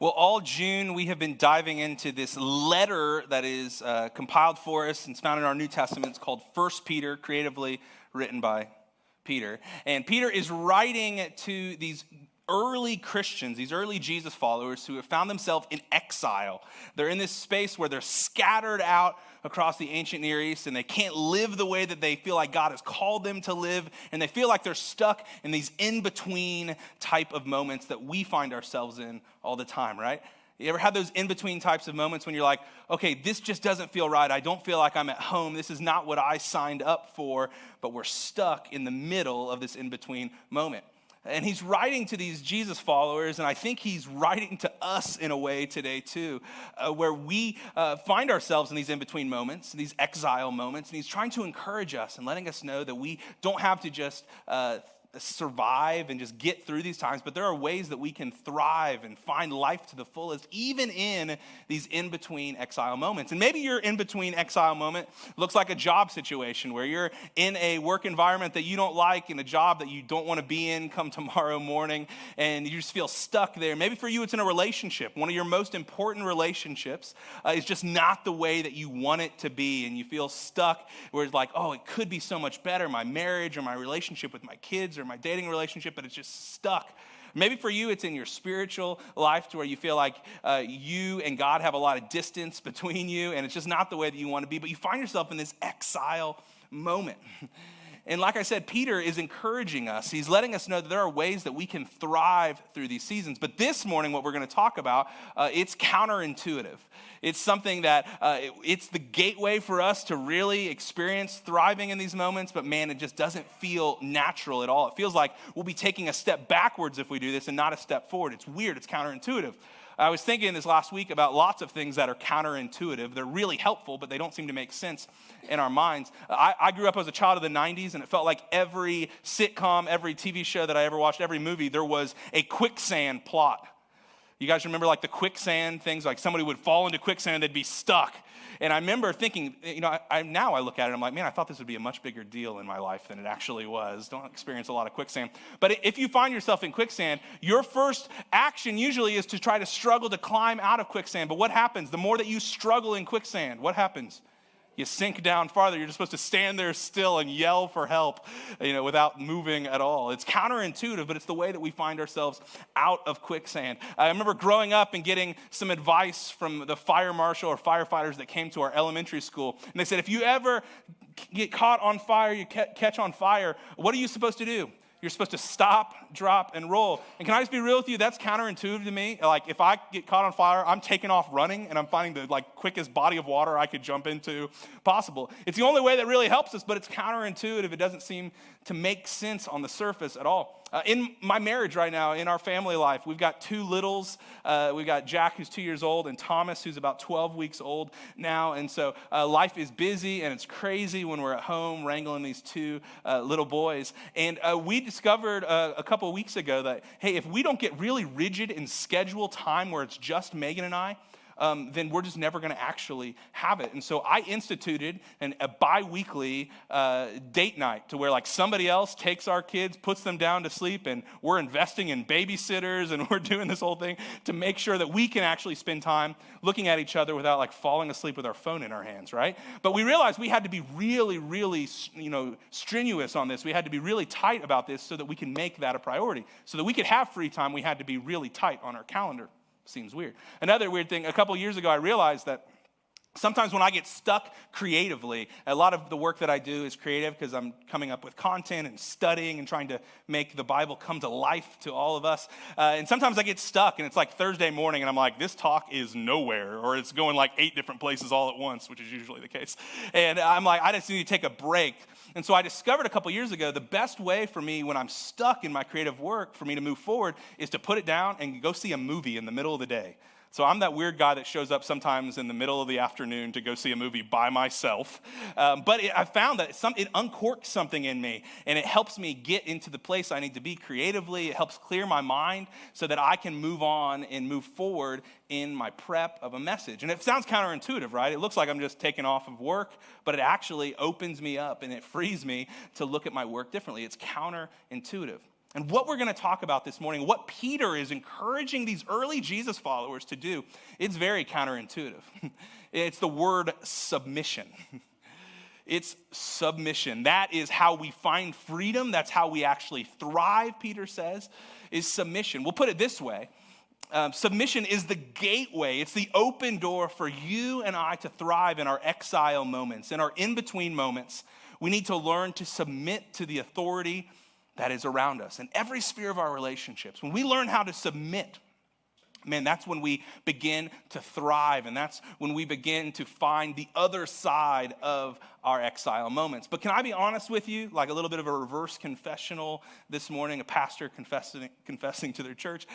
Well, all June, we have been diving into this letter that is compiled for us and it's found in our New Testament. It's called 1 Peter, creatively written by Peter. And Peter is writing to these early Christians, these early Jesus followers who have found themselves in exile. They're in this space where they're scattered out across the ancient Near East and they can't live the way that they feel like God has called them to live, and they feel like they're stuck in these in-between type of moments that we find ourselves in all the time, right? You ever had those in-between types of moments when you're like, okay, this just doesn't feel right. I don't feel like I'm at home. This is not what I signed up for, but we're stuck in the middle of this in-between moment. And he's writing to these Jesus followers, and I think he's writing to us in a way today too, where we find ourselves in these in-between moments, these exile moments, and he's trying to encourage us and letting us know that we don't have to just survive and just get through these times, but there are ways that we can thrive and find life to the fullest, even in these in-between exile moments. And maybe your in-between exile moment looks like a job situation where you're in a work environment that you don't like, in a job that you don't want to be in come tomorrow morning, and you just feel stuck there. Maybe for you, it's in a relationship. One of your most important relationships is just not the way that you want it to be, and you feel stuck where it's like, oh, it could be so much better, my marriage or my relationship with my kids or my dating relationship, but it's just stuck. Maybe for you, it's in your spiritual life to where you feel like you and God have a lot of distance between you, and it's just not the way that you want to be, but you find yourself in this exile moment. And like I said, Peter is encouraging us. He's letting us know that there are ways that we can thrive through these seasons. But this morning, what we're going to talk about, it's counterintuitive. It's something that it's the gateway for us to really experience thriving in these moments. But man, it just doesn't feel natural at all. It feels like we'll be taking a step backwards if we do this and not a step forward. It's weird. It's counterintuitive. I was thinking this last week about lots of things that are counterintuitive. They're really helpful, but they don't seem to make sense in our minds. I grew up as a child of the 90s, and it felt like every sitcom, every TV show that I ever watched, every movie, there was a quicksand plot. You guys remember like the quicksand things? Like somebody would fall into quicksand and they'd be stuck. And I remember thinking, now I look at it, I'm like, man, I thought this would be a much bigger deal in my life than it actually was. Don't experience a lot of quicksand. But if you find yourself in quicksand, your first action usually is to try to struggle to climb out of quicksand. But what happens? The more that you struggle in quicksand, what happens? You sink down farther. You're just supposed to stand there still and yell for help, without moving at all. It's counterintuitive, but it's the way that we find ourselves out of quicksand. I remember growing up and getting some advice from the fire marshal or firefighters that came to our elementary school. And they said, if you ever get caught on fire, you catch on fire, what are you supposed to do? You're supposed to stop, drop, and roll. And can I just be real with you? That's counterintuitive to me. Like, if I get caught on fire, I'm taking off running, and I'm finding the quickest body of water I could jump into possible. It's the only way that really helps us, but it's counterintuitive. It doesn't seem to make sense on the surface at all. In my marriage right now, in our family life, we've got two littles. We've got Jack, who's 2 years old, and Thomas, who's about 12 weeks old now. And so life is busy, and it's crazy when we're at home wrangling these two little boys. And we discovered a couple of weeks ago that, hey, if we don't get really rigid and schedule time where it's just Megan and I, then we're just never going to actually have it. And so I instituted a bi-weekly date night to where like somebody else takes our kids, puts them down to sleep, and we're investing in babysitters, and we're doing this whole thing to make sure that we can actually spend time looking at each other without like falling asleep with our phone in our hands, right? But we realized we had to be really, really, strenuous on this. We had to be really tight about this so that we can make that a priority. So that we could have free time, we had to be really tight on our calendar. Seems weird. Another weird thing, a couple years ago, I realized that sometimes when I get stuck creatively, a lot of the work that I do is creative because I'm coming up with content and studying and trying to make the Bible come to life to all of us. And sometimes I get stuck and it's like Thursday morning and I'm like, this talk is nowhere, or it's going like 8 different places all at once, which is usually the case. And I'm like, I just need to take a break. And so I discovered a couple years ago, the best way for me when I'm stuck in my creative work for me to move forward is to put it down and go see a movie in the middle of the day. So I'm that weird guy that shows up sometimes in the middle of the afternoon to go see a movie by myself. I found that it uncorks something in me, and it helps me get into the place I need to be creatively. It helps clear my mind so that I can move on and move forward in my prep of a message. And it sounds counterintuitive, right? It looks like I'm just taking off of work, but it actually opens me up and it frees me to look at my work differently. It's counterintuitive. And what we're going to talk about this morning, what Peter is encouraging these early Jesus followers to do, it's very counterintuitive. It's the word submission. It's submission. That is how we find freedom. That's how we actually thrive, Peter says, is submission. We'll put it this way. Submission is the gateway. It's the open door for you and I to thrive in our exile moments, in our in-between moments. We need to learn to submit to the authority that is around us in every sphere of our relationships. When we learn how to submit, man, that's when we begin to thrive, and that's when we begin to find the other side of our exile moments. But can I be honest with you, like a little bit of a reverse confessional this morning, a pastor confessing to their church?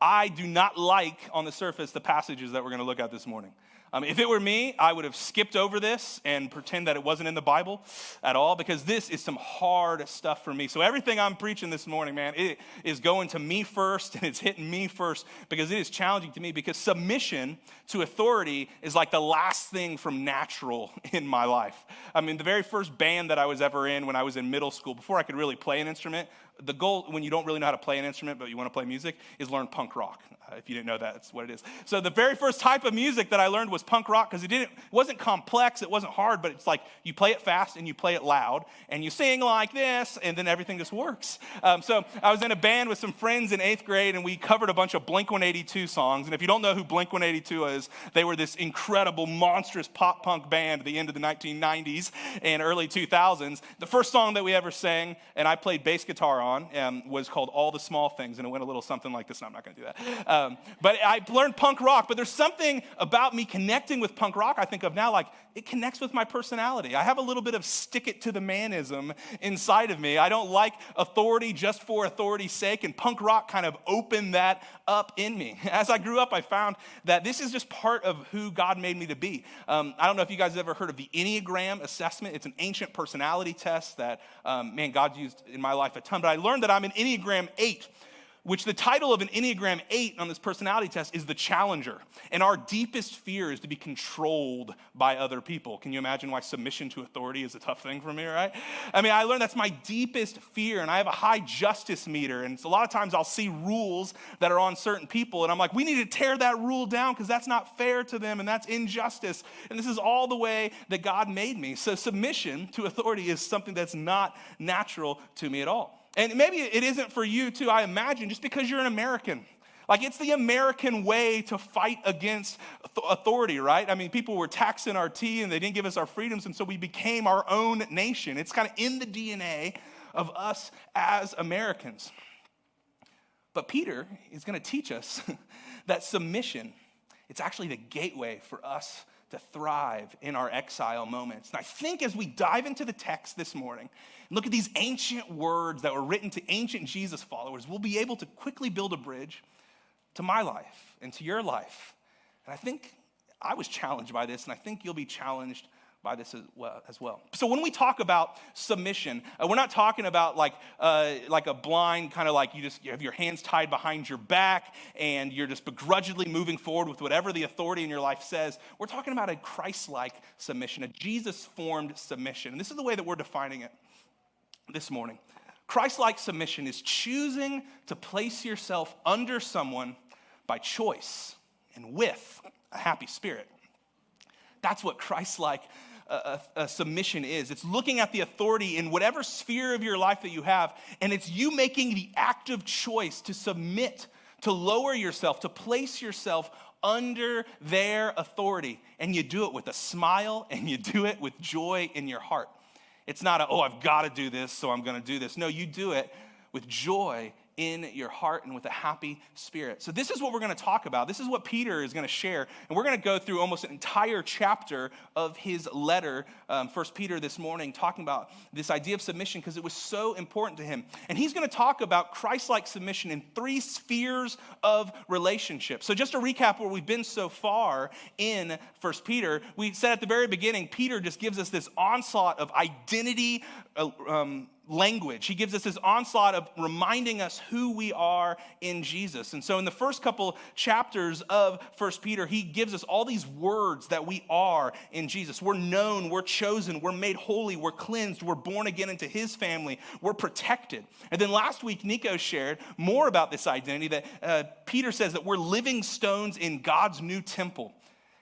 I do not like, on the surface, the passages that we're going to look at this morning. If it were me, I would have skipped over this and pretend that it wasn't in the Bible at all, because this is some hard stuff for me. So everything I'm preaching this morning, man, it is going to me first, and it's hitting me first, because it is challenging to me, because submission to authority is like the last thing from natural in my life. I mean, the very first band that I was ever in when I was in middle school, before I could really play an instrument, the goal when you don't really know how to play an instrument, but you want to play music, is learn punk rock. If you didn't know that, that's what it is. So the very first type of music that I learned was punk rock, because it wasn't complex, it wasn't hard, but it's like you play it fast and you play it loud, and you sing like this, and then everything just works. So I was in a band with some friends in 8th grade, and we covered a bunch of Blink-182 songs. And if you don't know who Blink-182 is, they were this incredible, monstrous pop-punk band at the end of the 1990s and early 2000s. The first song that we ever sang, and I played bass guitar on, was called All the Small Things, and it went a little something like this, and I'm not going to do that. But I learned punk rock, but there's something about me connecting with punk rock I think of now, like it connects with my personality. I have a little bit of stick it to the manism inside of me. I don't like authority just for authority's sake, and punk rock kind of opened that up in me. As I grew up, I found that this is just part of who God made me to be. I don't know if you guys have ever heard of the Enneagram assessment. It's an ancient personality test that, God used in my life a ton, but I learned that I'm an Enneagram 8, which the title of an Enneagram 8 on this personality test is the challenger. And our deepest fear is to be controlled by other people. Can you imagine why submission to authority is a tough thing for me, right? I mean, I learned that's my deepest fear, and I have a high justice meter. And so a lot of times I'll see rules that are on certain people, and I'm like, we need to tear that rule down because that's not fair to them, and that's injustice. And this is all the way that God made me. So submission to authority is something that's not natural to me at all. And maybe it isn't for you too, I imagine, just because you're an American. Like, it's the American way to fight against authority, right? I mean, people were taxing our tea and they didn't give us our freedoms, and so we became our own nation. It's kind of in the DNA of us as Americans. But Peter is going to teach us that submission, it's actually the gateway for us to thrive in our exile moments. And I think as we dive into the text this morning and look at these ancient words that were written to ancient Jesus followers, we'll be able to quickly build a bridge to my life and to your life. And I think I was challenged by this, and I think you'll be challenged by this as well. So when we talk about submission, we're not talking about like a blind kind of like you have your hands tied behind your back and you're just begrudgingly moving forward with whatever the authority in your life says. We're talking about a Christ-like submission, a Jesus-formed submission. And this is the way that we're defining it this morning. Christ-like submission is choosing to place yourself under someone by choice and with a happy spirit. That's what Christ-like a submission is. It's looking at the authority in whatever sphere of your life that you have, and it's you making the active choice to submit, to lower yourself, to place yourself under their authority. And you do it with a smile, and you do it with joy in your heart. It's not I've got to do this, so I'm going to do this. No, you do it with joy in your heart and with a happy spirit. So this is what we're going to talk about. This is what Peter is going to share. And we're going to go through almost an entire chapter of his letter, 1 Peter this morning, talking about this idea of submission because it was so important to him. And he's going to talk about Christ-like submission in 3 spheres of relationship. So just to recap where we've been so far in 1 Peter, we said at the very beginning, Peter just gives us this onslaught of identity language. He gives us this onslaught of reminding us who we are in Jesus. And so in the first couple chapters of 1 Peter, he gives us all these words that we are in Jesus. We're known, we're chosen, we're made holy, we're cleansed, we're born again into his family, we're protected. And then last week, Nico shared more about this identity that Peter says that we're living stones in God's new temple.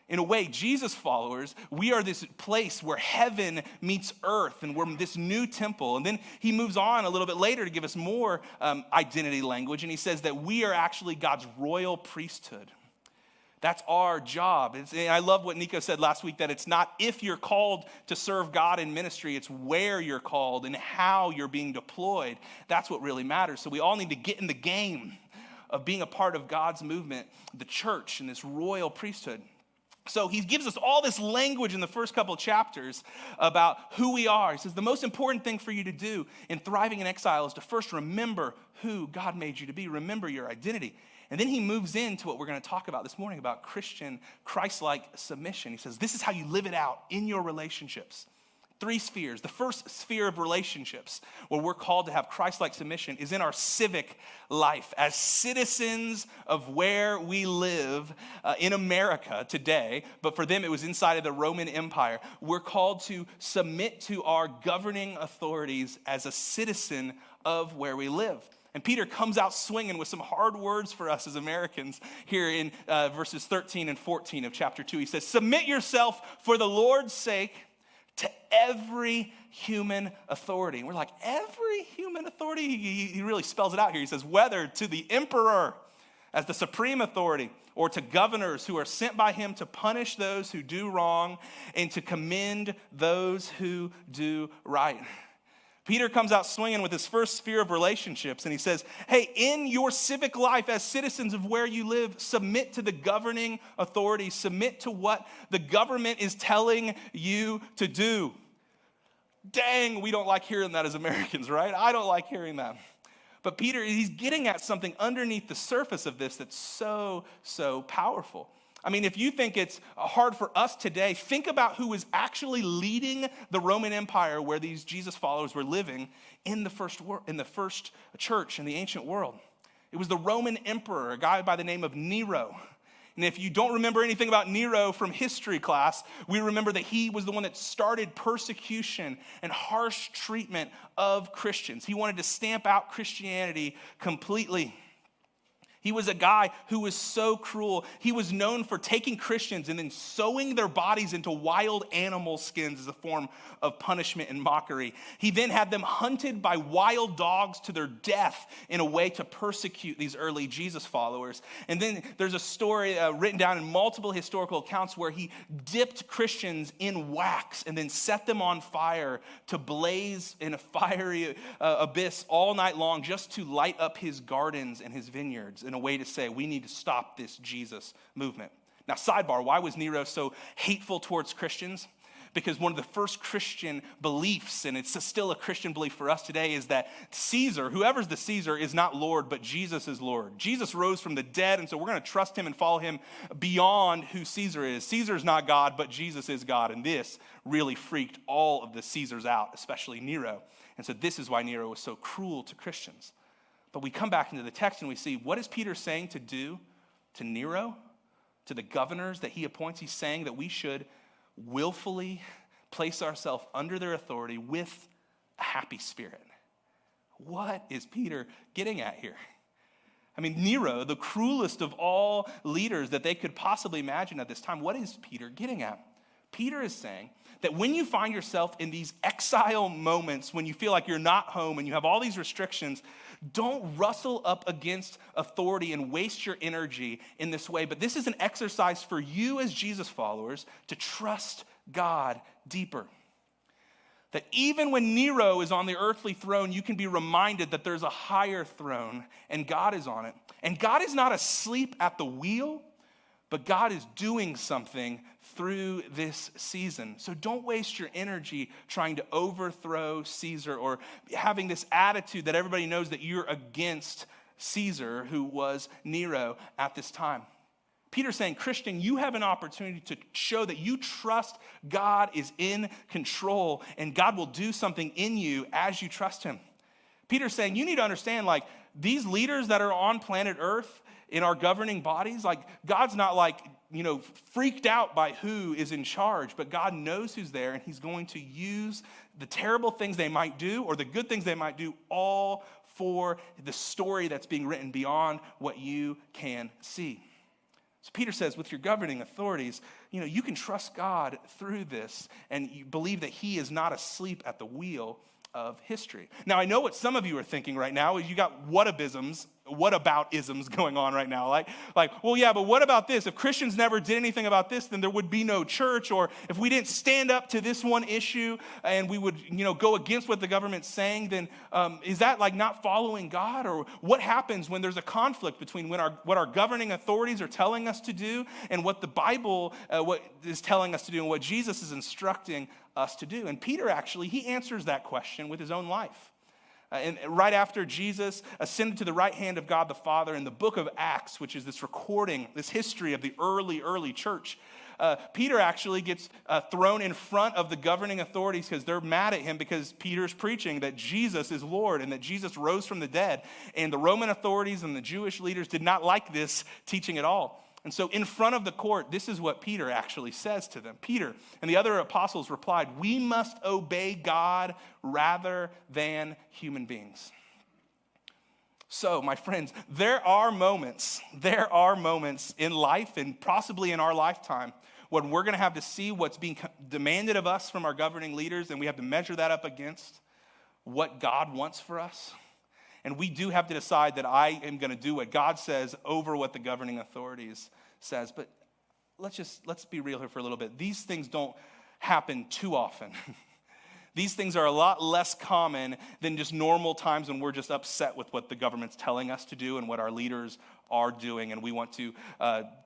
In a way, Jesus followers, we are this place where heaven meets earth, and we're this new temple. And then he moves on a little bit later to give us more identity language, and he says that we are actually God's royal priesthood. That's our job. I love what Nico said last week, that it's not if you're called to serve God in ministry, it's where you're called and how you're being deployed. That's what really matters. So we all need to get in the game of being a part of God's movement, the church, and this royal priesthood. So he gives us all this language in the first couple of chapters about who we are. He says the most important thing for you to do in thriving in exile is to first remember who God made you to be. Remember your identity. And then he moves into what we're going to talk about this morning about Christian, Christ-like submission. He says this is how you live it out in your relationships. 3 spheres. The first sphere of relationships where we're called to have Christ-like submission is in our civic life. As citizens of where we live in America today, but for them it was inside of the Roman Empire, we're called to submit to our governing authorities as a citizen of where we live. And Peter comes out swinging with some hard words for us as Americans here in verses 13 and 14 of chapter 2. He says, submit yourself for the Lord's sake to every human authority. And we're like, every human authority? He really spells it out here. He says, whether to the emperor as the supreme authority or to governors who are sent by him to punish those who do wrong and to commend those who do right. Peter comes out swinging with his first sphere of relationships, and he says, hey, in your civic life as citizens of where you live, submit to the governing authorities, submit to what the government is telling you to do. Dang, we don't like hearing that as Americans, right? I don't like hearing that. But Peter, he's getting at something underneath the surface of this that's so powerful. I mean, if you think it's hard for us today, think about who was actually leading the Roman Empire where these Jesus followers were living in the first church in the ancient world. It was the Roman emperor, a guy by the name of Nero. And if you don't remember anything about Nero from history class, we remember that he was the one that started persecution and harsh treatment of Christians. He wanted to stamp out Christianity completely. He was a guy who was so cruel. He was known for taking Christians and then sewing their bodies into wild animal skins as a form of punishment and mockery. He then had them hunted by wild dogs to their death in a way to persecute these early Jesus followers. And then there's a story written down in multiple historical accounts where he dipped Christians in wax and then set them on fire to blaze in a fiery abyss all night long just to light up his gardens and his vineyards, in a way to say, we need to stop this Jesus movement. Now, sidebar, why was Nero so hateful towards Christians? Because one of the first Christian beliefs, and it's still a Christian belief for us today, is that Caesar, whoever's the Caesar, is not Lord, but Jesus is Lord. Jesus rose from the dead, and so we're going to trust him and follow him beyond who Caesar is. Caesar's not God, but Jesus is God, and this really freaked all of the Caesars out, especially Nero. And so this is why Nero was so cruel to Christians. But we come back into the text and we see, what is Peter saying to do to Nero, to the governors that he appoints? He's saying that we should willfully place ourselves under their authority with a happy spirit. What is Peter getting at here? I mean, Nero, the cruelest of all leaders that they could possibly imagine at this time, what is Peter getting at? Peter is saying that when you find yourself in these exile moments, when you feel like you're not home and you have all these restrictions, don't rustle up against authority and waste your energy in this way. But this is an exercise for you as Jesus followers to trust God deeper. That even when Nero is on the earthly throne, you can be reminded that there's a higher throne and God is on it. And God is not asleep at the wheel, but God is doing something through this season. So don't waste your energy trying to overthrow Caesar or having this attitude that everybody knows that you're against Caesar, who was Nero at this time. Peter's saying, Christian, you have an opportunity to show that you trust God is in control and God will do something in you as you trust him. Peter's saying, you need to understand, like, these leaders that are on planet Earth in our governing bodies, like, God's not like, freaked out by who is in charge, but God knows who's there, and he's going to use the terrible things they might do or the good things they might do all for the story that's being written beyond what you can see. So Peter says, with your governing authorities, you can trust God through this, and you believe that he is not asleep at the wheel of history. Now, I know what some of you are thinking right now is you got whataboutisms going on right now. Like, well, yeah, but what about this? If Christians never did anything about this, then there would be no church. Or if we didn't stand up to this one issue and we would, go against what the government's saying, then is that like not following God? Or what happens when there's a conflict between what our governing authorities are telling us to do and what the Bible what is telling us to do and what Jesus is instructing us to do? And Peter actually, he answers that question with his own life. And right after Jesus ascended to the right hand of God the Father, in the book of Acts, which is this recording, this history of the early church, Peter actually gets thrown in front of the governing authorities because they're mad at him because Peter's preaching that Jesus is Lord and that Jesus rose from the dead. And the Roman authorities and the Jewish leaders did not like this teaching at all. And so in front of the court, this is what Peter actually says to them. Peter and the other apostles replied, "We must obey God rather than human beings." So, my friends, there are moments in life and possibly in our lifetime when we're going to have to see what's being demanded of us from our governing leaders, and we have to measure that up against what God wants for us. And we do have to decide that I am going to do what God says over what the governing authorities says. But let's be real here for a little bit. These things don't happen too often. These things are a lot less common than just normal times when we're just upset with what the government's telling us to do and what our leaders are doing, and we want to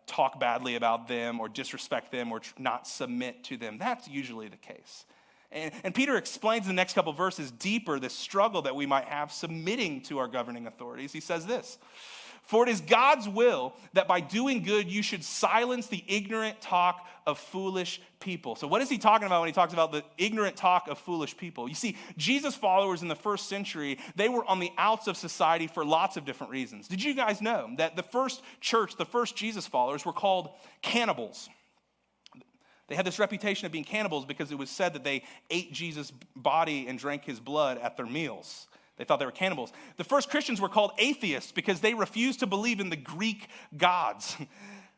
talk badly about them or disrespect them or not submit to them. That's usually the case. And Peter explains in the next couple verses deeper this struggle that we might have submitting to our governing authorities. He says this, "For it is God's will that by doing good you should silence the ignorant talk of foolish people." So what is he talking about when he talks about the ignorant talk of foolish people? You see, Jesus followers in the first century, they were on the outs of society for lots of different reasons. Did you guys know that the first church, the first Jesus followers were called cannibals? They had this reputation of being cannibals because it was said that they ate Jesus' body and drank his blood at their meals. They thought they were cannibals. The first Christians were called atheists because they refused to believe in the Greek gods.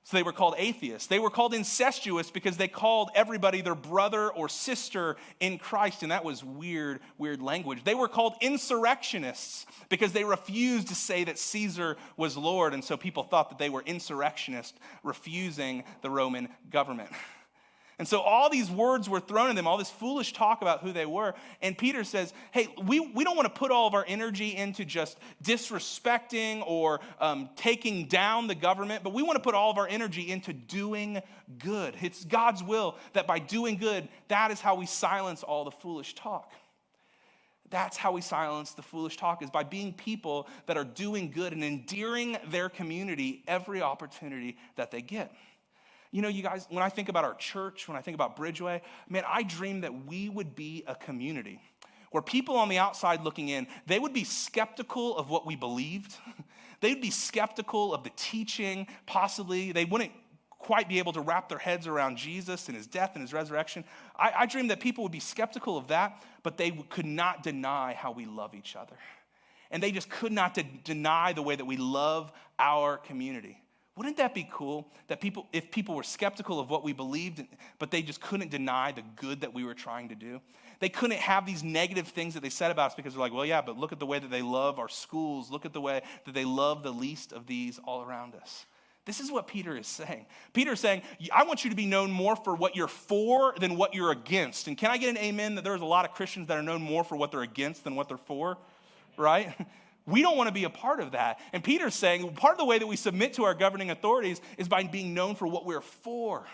So they were called atheists. They were called incestuous because they called everybody their brother or sister in Christ, and that was weird language. They were called insurrectionists because they refused to say that Caesar was Lord, and so people thought that they were insurrectionists, refusing the Roman government. And so all these words were thrown at them, all this foolish talk about who they were. And Peter says, hey, we don't want to put all of our energy into just disrespecting or taking down the government, but we want to put all of our energy into doing good. It's God's will that by doing good, that is how we silence all the foolish talk. That's how we silence the foolish talk, is by being people that are doing good and endearing their community every opportunity that they get. You know, you guys, when I think about our church, when I think about Bridgeway, man, I dream that we would be a community where people on the outside looking in, they would be skeptical of what we believed. They'd be skeptical of the teaching, possibly. They wouldn't quite be able to wrap their heads around Jesus and his death and his resurrection. I dream that people would be skeptical of that, but they could not deny how we love each other. And they just could not deny the way that we love our community. Wouldn't that be cool that if people were skeptical of what we believed, but they just couldn't deny the good that we were trying to do? They couldn't have these negative things that they said about us because they're like, well, yeah, but look at the way that they love our schools. Look at the way that they love the least of these all around us. This is what Peter is saying. Peter is saying, I want you to be known more for what you're for than what you're against. And can I get an amen that there's a lot of Christians that are known more for what they're against than what they're for, right? We don't want to be a part of that. And Peter's saying part of the way that we submit to our governing authorities is by being known for what we're for.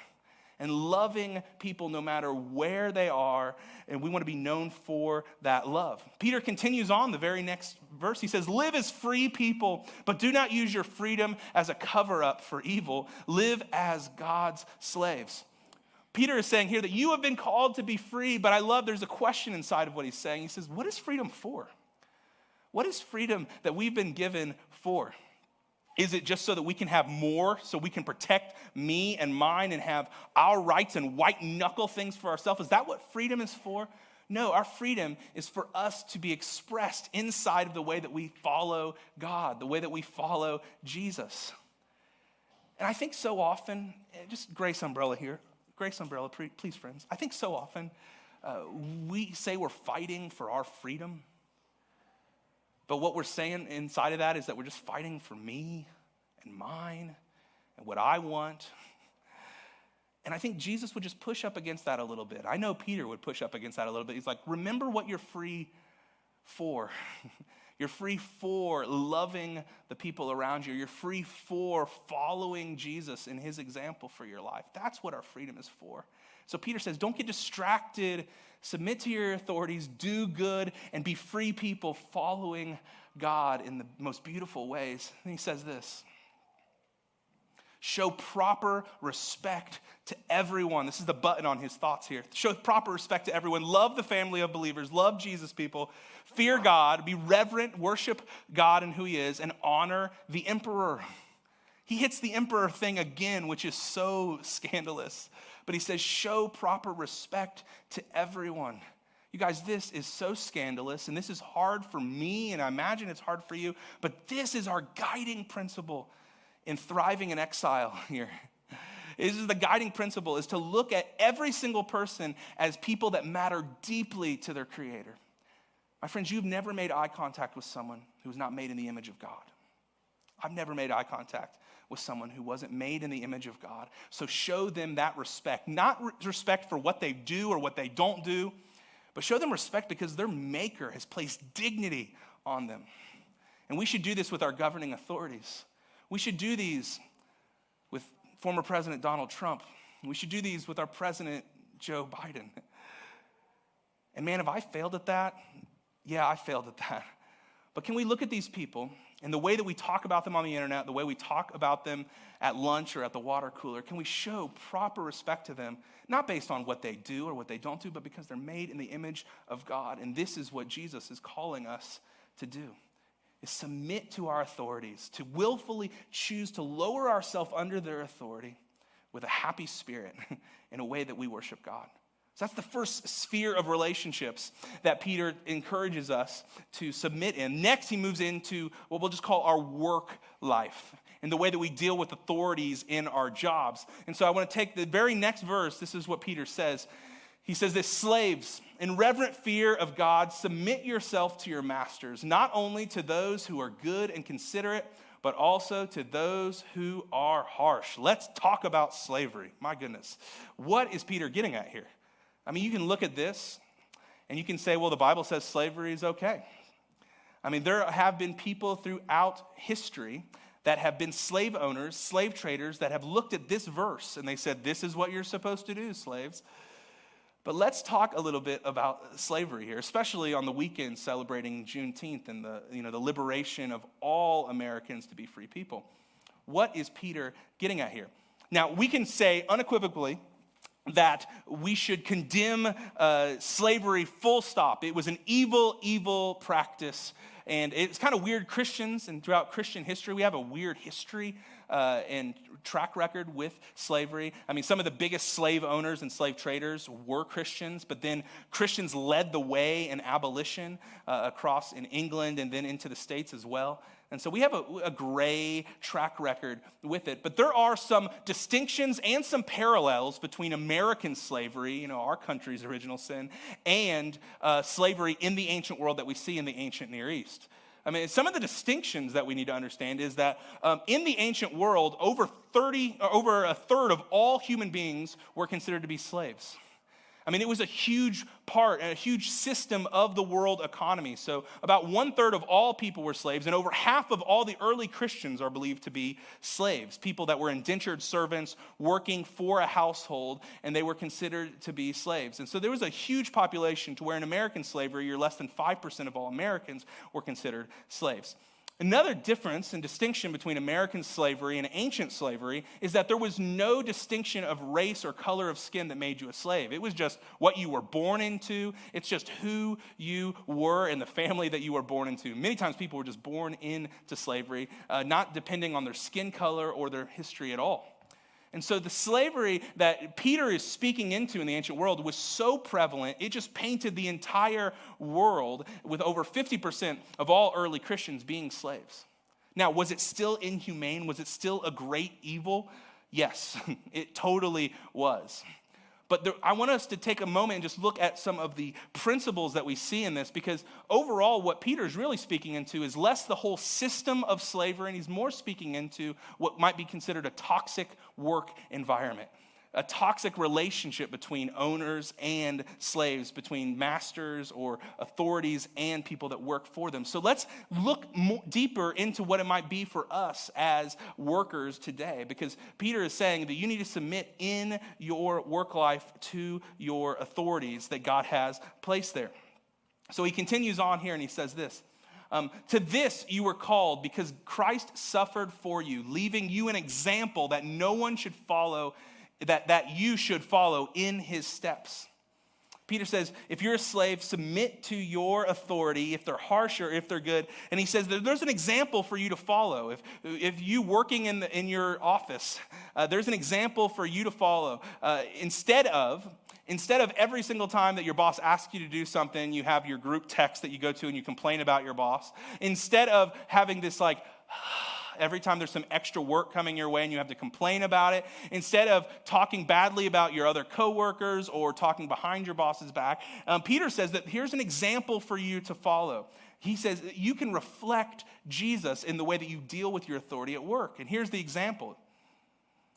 and loving people no matter where they are, and we want to be known for that love. Peter continues on the very next verse. He says, live as free people, but do not use your freedom as a cover-up for evil. Live as God's slaves. Peter is saying here that you have been called to be free, but I love there's a question inside of what he's saying. He says, what is freedom for? What is freedom that we've been given for? Is it just so that we can have more, so we can protect me and mine and have our rights and white knuckle things for ourselves? Is that what freedom is for? No, our freedom is for us to be expressed inside of the way that we follow God, the way that we follow Jesus. And I think so often, just Grace Umbrella here, Grace Umbrella, please friends. I think so often we say we're fighting for our freedom. But what we're saying inside of that is that we're just fighting for me and mine and what I want. And I think Jesus would just push up against that a little bit. I know Peter would push up against that a little bit. He's like, remember what you're free for. You're free for loving the people around you. You're free for following Jesus in his example for your life. That's what our freedom is for. So Peter says, don't get distracted. Submit to your authorities, do good, and be free people following God in the most beautiful ways. And he says this, show proper respect to everyone. This is the button on his thoughts here. Show proper respect to everyone. Love the family of believers. Love Jesus people. Fear God. Be reverent. Worship God and who he is. And honor the emperor. He hits the emperor thing again, which is so scandalous. But he says, show proper respect to everyone. You guys, this is so scandalous, and this is hard for me, and I imagine it's hard for you, but this is our guiding principle in thriving in exile here. This is the guiding principle, is to look at every single person as people that matter deeply to their Creator. My friends, you've never made eye contact with someone who's not made in the image of God. I've never made eye contact with someone who wasn't made in the image of God. So show them that respect. Not respect for what they do or what they don't do, but show them respect because their maker has placed dignity on them. And we should do this with our governing authorities. We should do these with former President Donald Trump. We should do these with our President Joe Biden. And man, have I failed at that? Yeah, I failed at that. But can we look at these people and the way that we talk about them on the internet, the way we talk about them at lunch or at the water cooler, can we show proper respect to them, not based on what they do or what they don't do, but because they're made in the image of God. And this is what Jesus is calling us to do, is submit to our authorities, to willfully choose to lower ourselves under their authority with a happy spirit in a way that we worship God. So that's the first sphere of relationships that Peter encourages us to submit in. Next, he moves into what we'll just call our work life and the way that we deal with authorities in our jobs. And so I want to take the very next verse. This is what Peter says. He says this, slaves, in reverent fear of God, submit yourself to your masters, not only to those who are good and considerate, but also to those who are harsh. Let's talk about slavery. My goodness. What is Peter getting at here? I mean, you can look at this and you can say, well, the Bible says slavery is okay. I mean, there have been people throughout history that have been slave owners, slave traders, that have looked at this verse and they said, this is what you're supposed to do, slaves. But let's talk a little bit about slavery here, especially on the weekend celebrating Juneteenth and the liberation of all Americans to be free people. What is Peter getting at here? Now, we can say unequivocally that we should condemn slavery full stop. It was an evil, evil practice. And it's kind of weird. Christians, and throughout Christian history, we have a weird history and track record with slavery. I mean, some of the biggest slave owners and slave traders were Christians, but then Christians led the way in abolition across in England and then into the States as well. And so we have a gray track record with it. But there are some distinctions and some parallels between American slavery, our country's original sin, and slavery in the ancient world that we see in the ancient Near East. I mean, some of the distinctions that we need to understand is that in the ancient world, over a third of all human beings were considered to be slaves. I I mean, it was a huge part and a huge system of the world economy. So about 1/3 of all people were slaves, and over half of all the early Christians are believed to be slaves, people that were indentured servants working for a household, and they were considered to be slaves. And so there was a huge population to where in American slavery, you're less than 5% of all Americans were considered slaves. Another difference and distinction between American slavery and ancient slavery is that there was no distinction of race or color of skin that made you a slave. It was just what you were born into. It's just who you were and the family that you were born into. Many times people were just born into slavery, not depending on their skin color or their history at all. And so the slavery that Peter is speaking into in the ancient world was so prevalent, it just painted the entire world with over 50% of all early Christians being slaves. Now, was it still inhumane? Was it still a great evil? Yes, it totally was. But I want us to take a moment and just look at some of the principles that we see in this, because overall what Peter is really speaking into is less the whole system of slavery, and he's more speaking into what might be considered a toxic work environment, a toxic relationship between owners and slaves, between masters or authorities and people that work for them. So let's look deeper into what it might be for us as workers today, because Peter is saying that you need to submit in your work life to your authorities that God has placed there. So he continues on here and he says this. To this you were called because Christ suffered for you, leaving you an example that no one should follow, that you should follow in his steps. Peter says, if you're a slave, submit to your authority, if they're harsh or if they're good. And he says that there's an example for you to follow. If you working in your office, there's an example for you to follow. Instead of every single time that your boss asks you to do something, you have your group text that you go to and you complain about your boss. Instead of having this every time there's some extra work coming your way and you have to complain about it, instead of talking badly about your other coworkers or talking behind your boss's back, Peter says that here's an example for you to follow. He says that you can reflect Jesus in the way that you deal with your authority at work. And here's the example.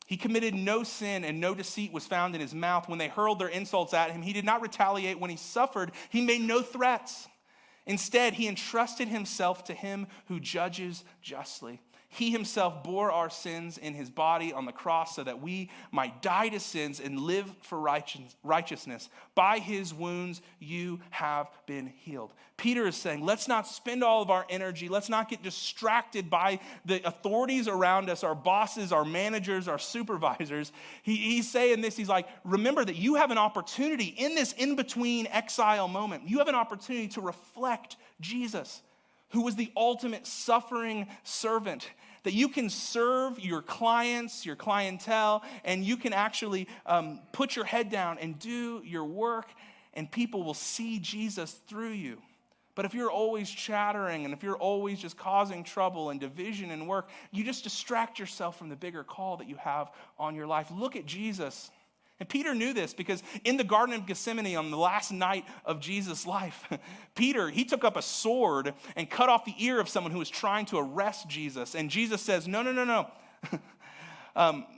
He committed no sin and no deceit was found in his mouth. When they hurled their insults at him, he did not retaliate. When he suffered, he made no threats. Instead, he entrusted himself to him who judges justly. He himself bore our sins in his body on the cross so that we might die to sins and live for righteousness. By his wounds, you have been healed. Peter is saying, let's not spend all of our energy. Let's not get distracted by the authorities around us, our bosses, our managers, our supervisors. He's saying this, he's like, remember that you have an opportunity in this in-between exile moment. You have an opportunity to reflect Jesus, who was the ultimate suffering servant, that you can serve your clients, your clientele, and you can actually put your head down and do your work, and people will see Jesus through you. But if you're always chattering and if you're always just causing trouble and division in work, you just distract yourself from the bigger call that you have on your life. Look at Jesus. And Peter knew this because in the Garden of Gethsemane on the last night of Jesus' life, Peter, he took up a sword and cut off the ear of someone who was trying to arrest Jesus. And Jesus says, no.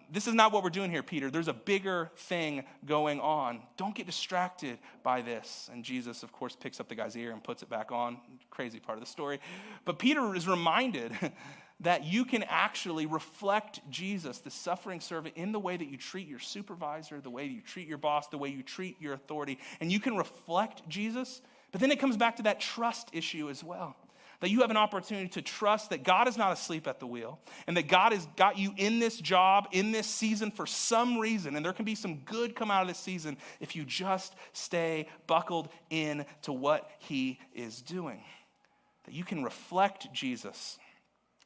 This is not what we're doing here, Peter. There's a bigger thing going on. Don't get distracted by this. And Jesus, of course, picks up the guy's ear and puts it back on. Crazy part of the story. But Peter is reminded that you can actually reflect Jesus, the suffering servant, in the way that you treat your supervisor, the way you treat your boss, the way you treat your authority. And you can reflect Jesus. But then it comes back to that trust issue as well. That you have an opportunity to trust that God is not asleep at the wheel and that God has got you in this job, in this season for some reason. And there can be some good come out of this season if you just stay buckled in to what he is doing. That you can reflect Jesus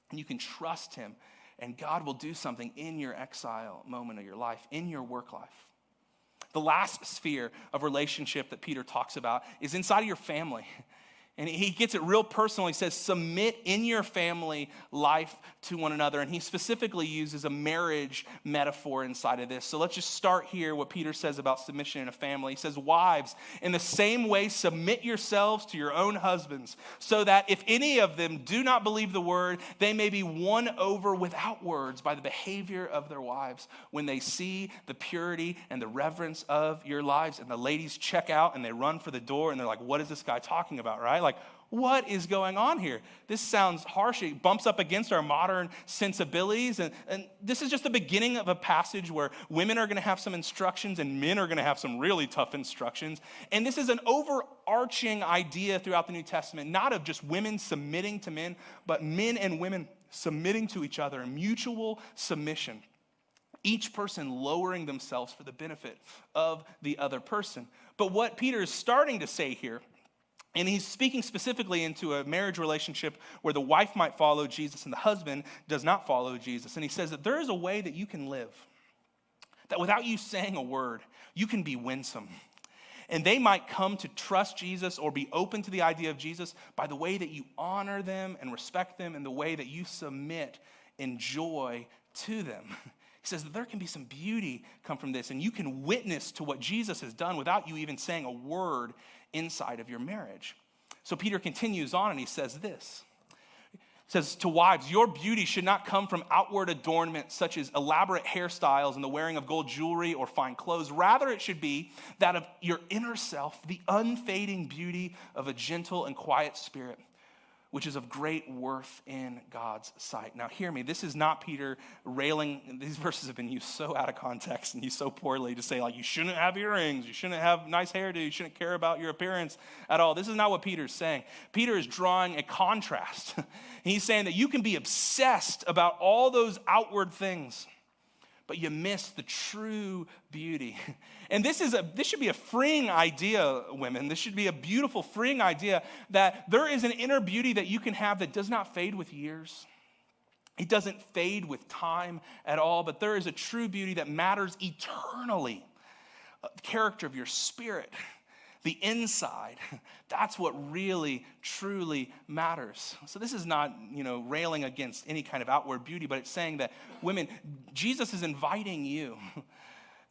and you can trust him, and God will do something in your exile moment of your life, in your work life. The last sphere of relationship that Peter talks about is inside of your family. And he gets it real personal. He says, submit in your family life to one another. And he specifically uses a marriage metaphor inside of this. So let's just start here what Peter says about submission in a family. He says, wives, in the same way, submit yourselves to your own husbands, so that if any of them do not believe the word, they may be won over without words by the behavior of their wives when they see the purity and the reverence of your lives. And the ladies check out and they run for the door and they're like, what is this guy talking about, right? Like, what is going on here? This sounds harsh. It bumps up against our modern sensibilities. And this is just the beginning of a passage where women are going to have some instructions and men are going to have some really tough instructions. And this is an overarching idea throughout the New Testament, not of just women submitting to men, but men and women submitting to each other in mutual submission. Each person lowering themselves for the benefit of the other person. But what Peter is starting to say here, and he's speaking specifically into a marriage relationship where the wife might follow Jesus and the husband does not follow Jesus. And he says that there is a way that you can live, that without you saying a word, you can be winsome. And they might come to trust Jesus or be open to the idea of Jesus by the way that you honor them and respect them and the way that you submit in joy to them. He says that there can be some beauty come from this, and you can witness to what Jesus has done without you even saying a word inside of your marriage. So Peter continues on and he says this. He says to wives, your beauty should not come from outward adornment such as elaborate hairstyles and the wearing of gold jewelry or fine clothes. Rather, it should be that of your inner self, the unfading beauty of a gentle and quiet spirit, which is of great worth in God's sight. Now hear me, this is not Peter railing. These verses have been used so out of context and used so poorly to say like you shouldn't have earrings, you shouldn't have nice hairdo, you shouldn't care about your appearance at all. This is not what Peter's saying. Peter is drawing a contrast. He's saying that you can be obsessed about all those outward things, but you miss the true beauty. And this should be a freeing idea, women. This should be a beautiful, freeing idea that there is an inner beauty that you can have that does not fade with years. It doesn't fade with time at all, but there is a true beauty that matters eternally. The character of your spirit, the inside, that's what really, truly matters. So this is not, railing against any kind of outward beauty, but it's saying that women, Jesus is inviting you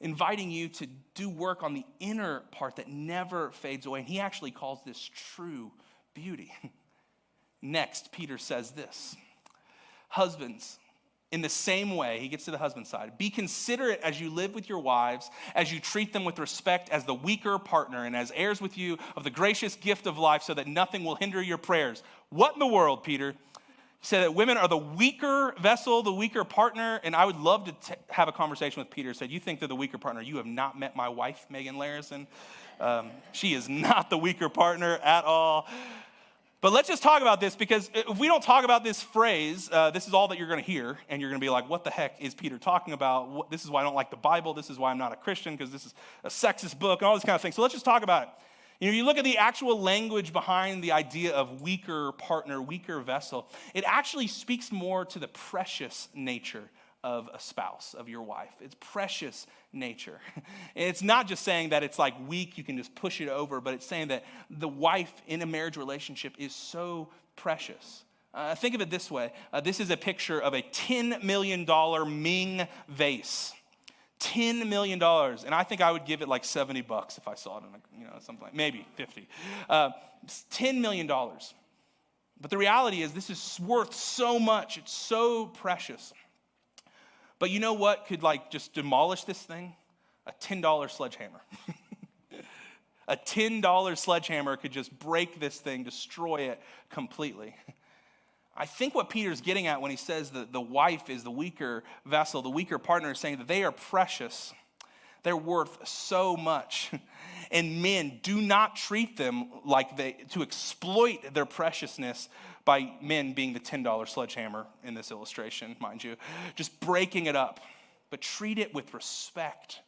to do work on the inner part that never fades away. And he actually calls this true beauty. Next, Peter says this, husbands, in the same way, he gets to the husband side, be considerate as you live with your wives, as you treat them with respect as the weaker partner and as heirs with you of the gracious gift of life so that nothing will hinder your prayers. What in the world, Peter? He said that women are the weaker vessel, the weaker partner, and I would love to have a conversation with Peter. Said, you think they're the weaker partner. You have not met my wife, Megan Larison. She is not the weaker partner at all. But let's just talk about this, because if we don't talk about this phrase, this is all that you're going to hear, and you're going to be like, what the heck is Peter talking about? This is why I don't like the Bible. This is why I'm not a Christian, because this is a sexist book and all this kind of thing. So let's just talk about it. You look at the actual language behind the idea of weaker partner, weaker vessel. It actually speaks more to the precious nature of a spouse, of your wife. It's precious nature. It's not just saying that it's like weak, you can just push it over, but it's saying that the wife in a marriage relationship is so precious. Think of it this way. This is a picture of a $10 million Ming vase. $10 million. And I think I would give it like $70 if I saw it in something like, maybe 50. $10 million. But the reality is this is worth so much. It's so precious. But you know what could just demolish this thing? A $10 sledgehammer. A $10 sledgehammer could just break this thing, destroy it completely. I think what Peter's getting at when he says that the wife is the weaker vessel, the weaker partner, is saying that they are precious. They're worth so much. And men, do not treat them to exploit their preciousness by men being the $10 sledgehammer in this illustration, mind you. Just breaking it up. But treat it with respect.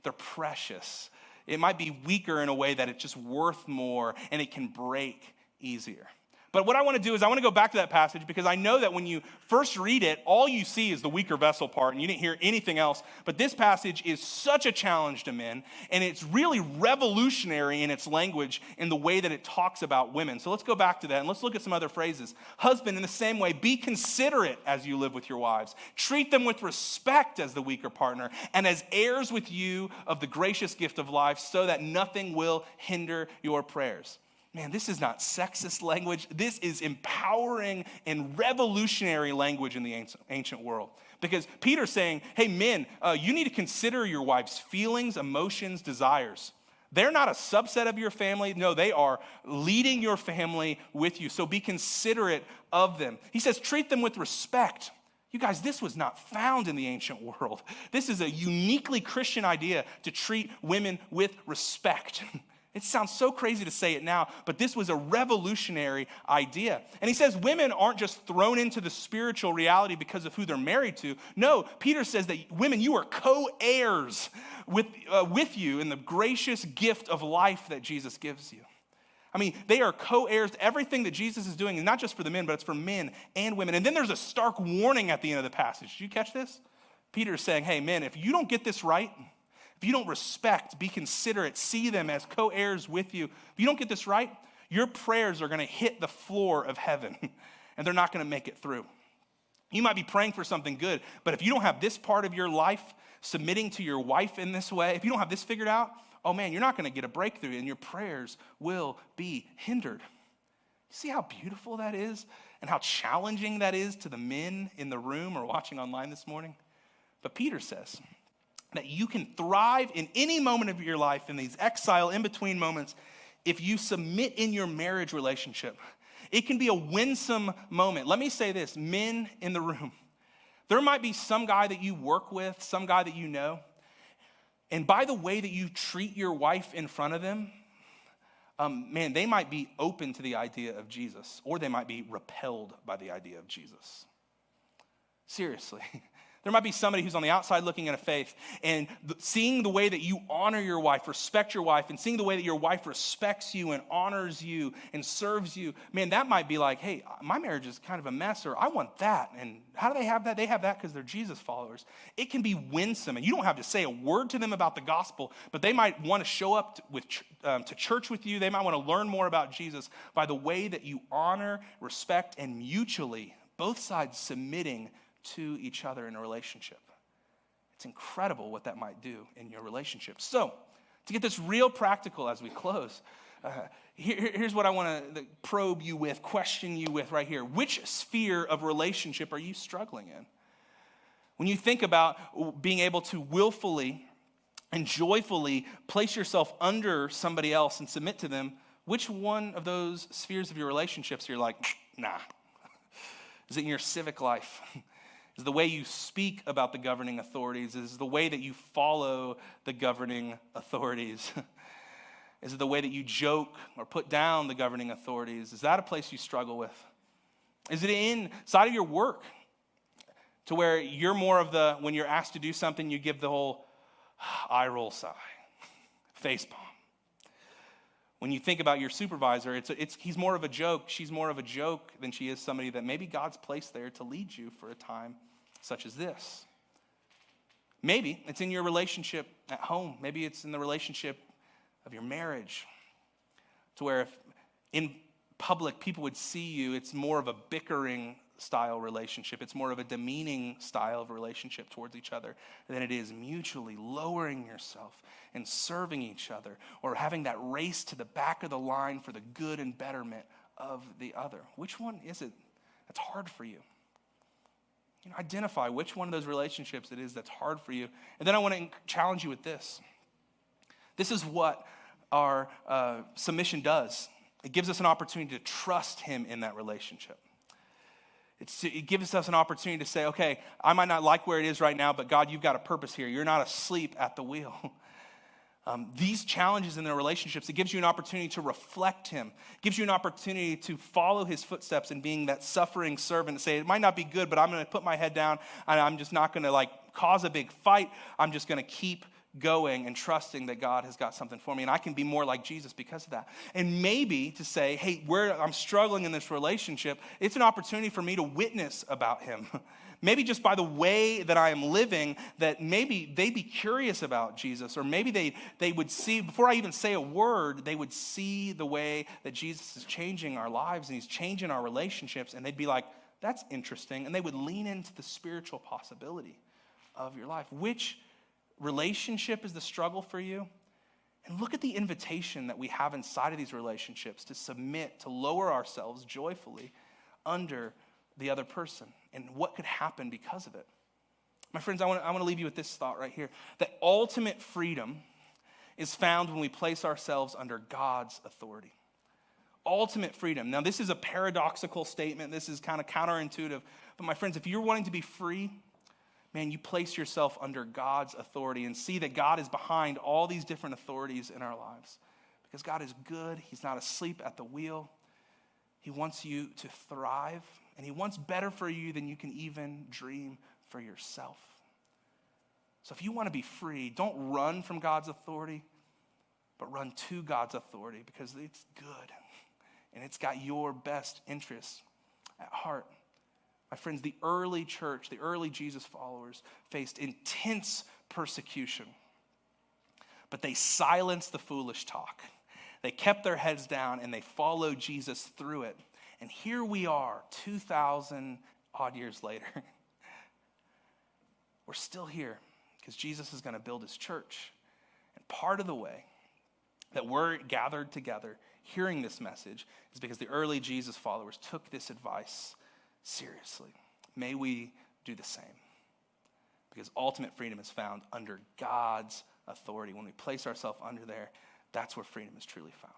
They're precious. It might be weaker in a way that it's just worth more and it can break easier. But what I want to do is I want to go back to that passage because I know that when you first read it, all you see is the weaker vessel part and you didn't hear anything else. But this passage is such a challenge to men, and it's really revolutionary in its language in the way that it talks about women. So let's go back to that and let's look at some other phrases. Husband, in the same way, be considerate as you live with your wives. Treat them with respect as the weaker partner and as heirs with you of the gracious gift of life, so that nothing will hinder your prayers. Man, this is not sexist language. This is empowering and revolutionary language in the ancient world. Because Peter's saying, hey, men, you need to consider your wife's feelings, emotions, desires. They're not a subset of your family. No, they are leading your family with you. So be considerate of them. He says, treat them with respect. You guys, this was not found in the ancient world. This is a uniquely Christian idea to treat women with respect. It sounds so crazy to say it now, but this was a revolutionary idea. And he says women aren't just thrown into the spiritual reality because of who they're married to. No, Peter says that women, you are co-heirs with you in the gracious gift of life that Jesus gives you. I mean, they are co-heirs. Everything that Jesus is doing is not just for the men, but it's for men and women. And then there's a stark warning at the end of the passage. Did you catch this? Peter is saying, hey, men, if you don't get this right, if you don't respect, be considerate, see them as co-heirs with you, if you don't get this right, your prayers are going to hit the floor of heaven, and they're not going to make it through. You might be praying for something good, but if you don't have this part of your life submitting to your wife in this way, if you don't have this figured out, oh man, you're not going to get a breakthrough, and your prayers will be hindered. See how beautiful that is and how challenging that is to the men in the room or watching online this morning? But Peter says that you can thrive in any moment of your life in these exile, in-between moments if you submit in your marriage relationship. It can be a winsome moment. Let me say this, men in the room. There might be some guy that you work with, some guy that you know, and by the way that you treat your wife in front of them, man, they might be open to the idea of Jesus, or they might be repelled by the idea of Jesus. Seriously. There might be somebody who's on the outside looking at a faith and seeing the way that you honor your wife, respect your wife, and seeing the way that your wife respects you and honors you and serves you. Man, that might be like, hey, my marriage is kind of a mess, or I want that. And how do they have that? They have that because they're Jesus followers. It can be winsome, and you don't have to say a word to them about the gospel, but they might want to show up to church with you. They might want to learn more about Jesus by the way that you honor, respect, and mutually, both sides submitting to each other in a relationship. It's incredible what that might do in your relationship. So, to get this real practical as we close, here's what I want to probe you with, question you with right here. Which sphere of relationship are you struggling in? When you think about being able to willfully and joyfully place yourself under somebody else and submit to them, which one of those spheres of your relationships you're like, nah? Is it in your civic life? Is the way you speak about the governing authorities? Is the way that you follow the governing authorities? Is it the way that you joke or put down the governing authorities? Is that a place you struggle with? Is it inside of your work to where you're more of the, when you're asked to do something, you give the whole eye roll sigh, face palm? When you think about your supervisor, he's more of a joke, she's more of a joke than she is somebody that maybe God's placed there to lead you for a time such as this. Maybe it's in your relationship at home. Maybe it's in the relationship of your marriage, to where if in public people would see you, it's more of a bickering style relationship. It's more of a demeaning style of relationship towards each other than it is mutually lowering yourself and serving each other, or having that race to the back of the line for the good and betterment of the other. Which one is it that's hard for you? Identify which one of those relationships it is that's hard for you. And then I want to challenge you with this. This is what our submission does. It gives us an opportunity to trust him in that relationship. It gives us an opportunity to say, okay, I might not like where it is right now, but God, you've got a purpose here. You're not asleep at the wheel. These challenges in their relationships, it gives you an opportunity to reflect him. It gives you an opportunity to follow his footsteps in being that suffering servant and say, it might not be good, but I'm going to put my head down and I'm just not going to cause a big fight. I'm just going to keep going and trusting that God has got something for me. And I can be more like Jesus because of that. And maybe to say, hey, where I'm struggling in this relationship, it's an opportunity for me to witness about him. Maybe just by the way that I am living, that maybe they'd be curious about Jesus, or maybe they would see, before I even say a word, they would see the way that Jesus is changing our lives and he's changing our relationships, and they'd be like, that's interesting, and they would lean into the spiritual possibility of your life. Which relationship is the struggle for you? And look at the invitation that we have inside of these relationships to submit, to lower ourselves joyfully under the other person, and what could happen because of it. My friends, I want to leave you with this thought right here, that ultimate freedom is found when we place ourselves under God's authority. Ultimate freedom. Now, this is a paradoxical statement. This is kind of counterintuitive. But my friends, if you're wanting to be free, man, you place yourself under God's authority and see that God is behind all these different authorities in our lives. Because God is good. He's not asleep at the wheel. He wants you to thrive. And he wants better for you than you can even dream for yourself. So if you want to be free, don't run from God's authority, but run to God's authority, because it's good and it's got your best interests at heart. My friends, the early church, the early Jesus followers faced intense persecution, but they silenced the foolish talk. They kept their heads down and they followed Jesus through it. And here we are, 2,000 odd years later. We're still here because Jesus is going to build his church. And part of the way that we're gathered together hearing this message is because the early Jesus followers took this advice seriously. May we do the same. Because ultimate freedom is found under God's authority. When we place ourselves under there, that's where freedom is truly found.